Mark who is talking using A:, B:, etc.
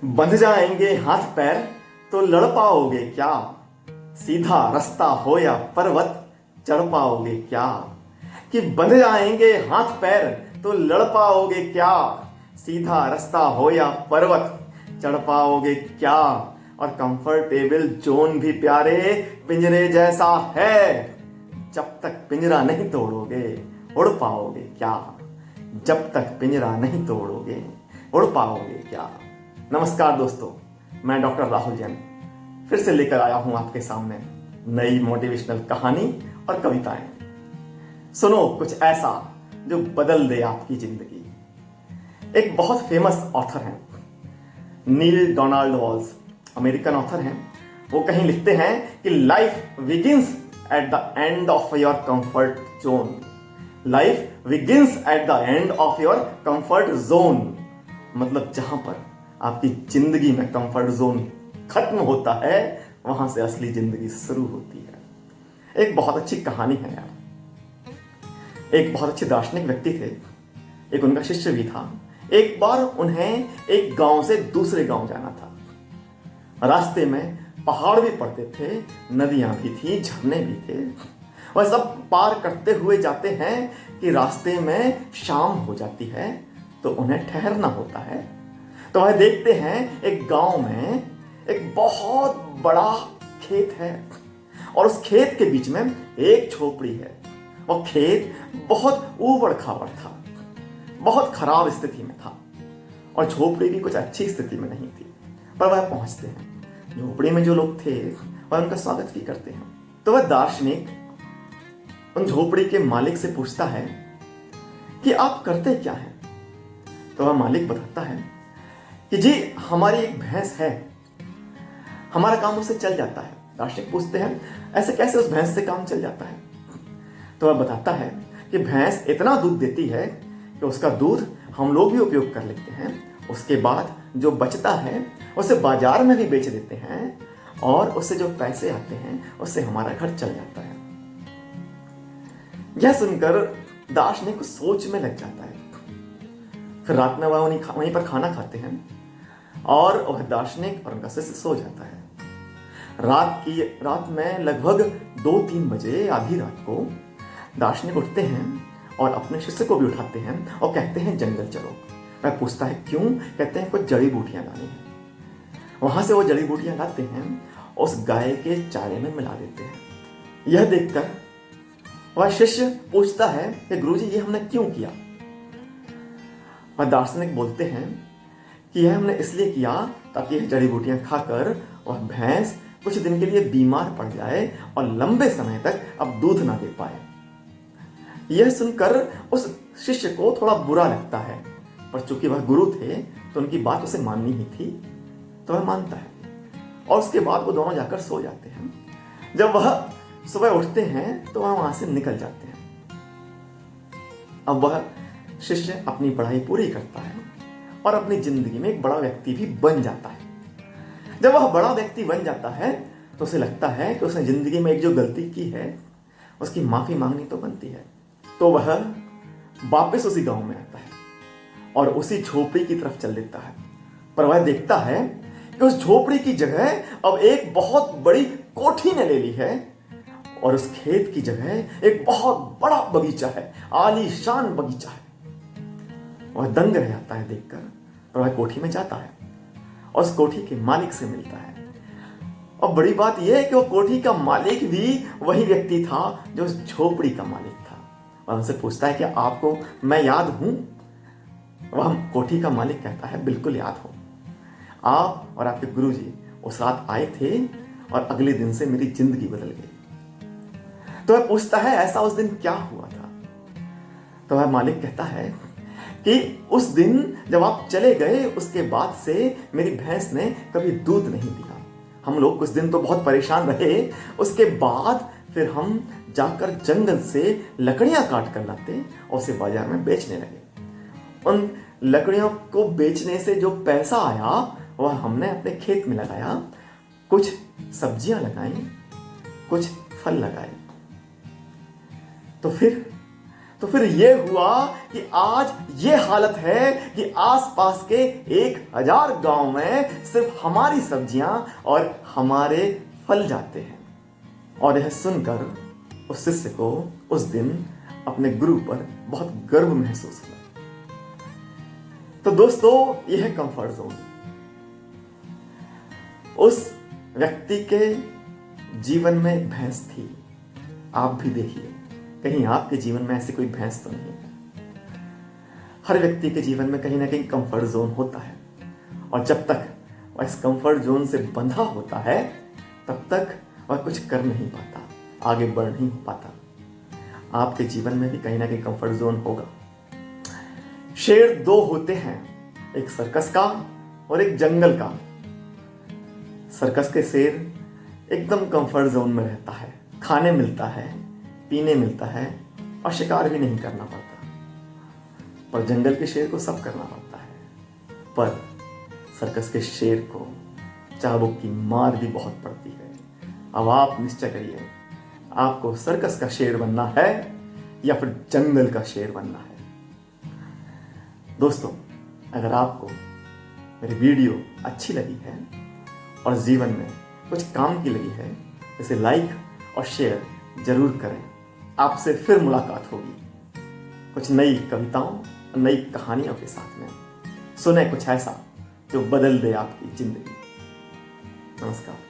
A: बंध जाएंगे हाथ पैर तो लड़ पाओगे क्या। सीधा रास्ता हो या पर्वत चढ़ पाओगे क्या। कि बंध जाएंगे हाथ पैर तो लड़ पाओगे क्या। सीधा रास्ता हो या पर्वत चढ़ पाओगे क्या। और कंफर्टेबल जोन भी प्यारे पिंजरे जैसा है। जब तक पिंजरा नहीं तोड़ोगे उड़ पाओगे क्या। जब तक पिंजरा नहीं तोड़ोगे उड़ पाओगे क्या। नमस्कार दोस्तों, मैं डॉक्टर राहुल जैन फिर से लेकर आया हूं आपके सामने नई मोटिवेशनल कहानी और कविताएं। सुनो कुछ ऐसा जो बदल दे आपकी जिंदगी। एक बहुत फेमस ऑथर हैं, नील डोनाल्ड वॉल्स, अमेरिकन ऑथर हैं। वो कहीं लिखते हैं कि life begins at the end of your comfort zone. Life begins at the end of your comfort zone. मतलब जहां पर आपकी जिंदगी में कंफर्ट जोन खत्म होता है, वहां से असली जिंदगी शुरू होती है। एक बहुत अच्छी कहानी है यार। एक बहुत अच्छे दार्शनिक व्यक्ति थे, एक उनका शिष्य भी था। एक बार उन्हें एक गांव से दूसरे गांव जाना था। रास्ते में पहाड़ भी पड़ते थे, नदियां भी थी, झरने भी थे। वह सब पार करते हुए जाते हैं कि रास्ते में शाम हो जाती है तो उन्हें ठहरना होता है। तो वह देखते हैं एक गांव में एक बहुत बड़ा खेत है और उस खेत के बीच में एक झोपड़ी है। वो खेत बहुत ऊबड़ खाबड़ था, बहुत खराब स्थिति में था और झोपड़ी भी कुछ अच्छी स्थिति में नहीं थी। पर वह पहुंचते हैं, झोपड़ी में जो लोग थे वह उनका स्वागत भी करते हैं। तो वह दार्शनिक उन झोपड़ी के मालिक से पूछता है कि आप करते क्या हैं। तो वह मालिक बताता है कि जी हमारी एक भैंस है, हमारा काम उससे चल जाता है। दार्शनिक पूछते हैं ऐसे कैसे उस भैंस से काम चल जाता है। तो वह बताता है कि भैंस इतना दूध देती है कि उसका दूध हम लोग भी उपयोग कर लेते हैं। उसके बाद जो बचता है उसे बाजार में भी बेच देते हैं और उससे जो पैसे आते हैं उससे हमारा घर चल जाता है। यह सुनकर दार्शनिक सोच में लग जाता है। फिर रात में वह वहीं पर खाना खाते हैं और वह दार्शनिक और उनका शिष्य सो जाता है। रात में लगभग 2-3 बजे आधी रात को दार्शनिक उठते हैं और अपने शिष्य को भी उठाते हैं और कहते हैं जंगल चलो। वह पूछता है क्यों। कहते हैं कुछ जड़ी बूटियां लानी है। वहां से वो जड़ी बूटियां लाते हैं और उस गाय के चारे में मिला देते हैं। यह देखकर वह शिष्य पूछता है कि गुरुजी ये हमने क्यों किया। वह दार्शनिक बोलते हैं कि यह हमने इसलिए किया ताकि यह जड़ी बूटियां खाकर वह भैंस कुछ दिन के लिए बीमार पड़ जाए और लंबे समय तक अब दूध ना दे पाए। यह सुनकर उस शिष्य को थोड़ा बुरा लगता है, पर चूंकि वह गुरु थे तो उनकी बात उसे माननी ही थी, तो वह मानता है। और उसके बाद वो दोनों जाकर सो जाते हैं। जब वह सुबह उठते हैं तो वह वहां से निकल जाते हैं। अब वह शिष्य अपनी पढ़ाई पूरी करता है और अपनी जिंदगी में एक बड़ा व्यक्ति भी बन जाता है। जब वह बड़ा व्यक्ति बन जाता है तो उसे लगता है कि उसने जिंदगी में एक जो गलती की है उसकी माफी मांगनी तो बनती है। तो वह वापस उसी गांव में आता है और उसी झोपड़ी की तरफ चल देता है। पर वह देखता है कि उस झोपड़ी की जगह अब एक बहुत बड़ी कोठी ने ले ली है और उस खेत की जगह एक बहुत बड़ा बगीचा है, आलीशान बगीचा है। वह दंग रह जाता है देखकर, पर वह कोठी में जाता है और उस कोठी के मालिक से मिलता है। और बड़ी बात यह है कि वह कोठी का मालिक भी वही व्यक्ति था जो उस झोपड़ी का मालिक था। और उनसे पूछता है कि आपको मैं याद हूं। वह कोठी का मालिक कहता है बिल्कुल याद हो, आप और आपके गुरुजी उस रात आए थे और अगले दिन से मेरी जिंदगी बदल गई। तो वह पूछता है ऐसा उस दिन क्या हुआ था। तो वह मालिक कहता है कि उस दिन जब आप चले गए उसके बाद से मेरी भैंस ने कभी दूध नहीं दिया। हम लोग कुछ दिन तो बहुत परेशान रहे। उसके बाद फिर हम जाकर जंगल से लकड़ियां काट कर लाते और उसे बाजार में बेचने लगे। उन लकड़ियों को बेचने से जो पैसा आया वह हमने अपने खेत में लगाया, कुछ सब्जियां लगाई, कुछ फल लगाए। तो फिर तो फिर ये हुआ कि आज ये हालत है कि आसपास के 1000 गांव में सिर्फ हमारी सब्जियां और हमारे फल जाते हैं। और यह सुनकर उस शिष्य को उस दिन अपने गुरु पर बहुत गर्व महसूस हुआ। तो दोस्तों, यह है कंफर्ट जोन। उस व्यक्ति के जीवन में एक भैंस थी। आप भी देखिए, कहीं आपके जीवन में ऐसी कोई भैंस तो नहीं है। हर व्यक्ति के जीवन में कहीं ना कहीं कंफर्ट जोन होता है, और जब तक वह इस कंफर्ट जोन से बंधा होता है तब तक वह कुछ कर नहीं पाता, आगे बढ़ नहीं पाता। आपके जीवन में भी कहीं ना कहीं कंफर्ट जोन होगा। शेर 2 होते हैं, एक सर्कस का और एक जंगल का। सर्कस के शेर एकदम कंफर्ट जोन में रहता है, खाने मिलता है, पीने मिलता है और शिकार भी नहीं करना पड़ता। पर जंगल के शेर को सब करना पड़ता है। पर सर्कस के शेर को चाबुक की मार भी बहुत पड़ती है। अब आप निश्चय करिए, आपको सर्कस का शेर बनना है या फिर जंगल का शेर बनना है। दोस्तों, अगर आपको मेरी वीडियो अच्छी लगी है और जीवन में कुछ काम की लगी है, इसे लाइक और शेयर जरूर करें। आपसे फिर मुलाकात होगी कुछ नई कविताओं और नई कहानियों के साथ में। सुने कुछ ऐसा जो बदल दे आपकी जिंदगी। नमस्कार।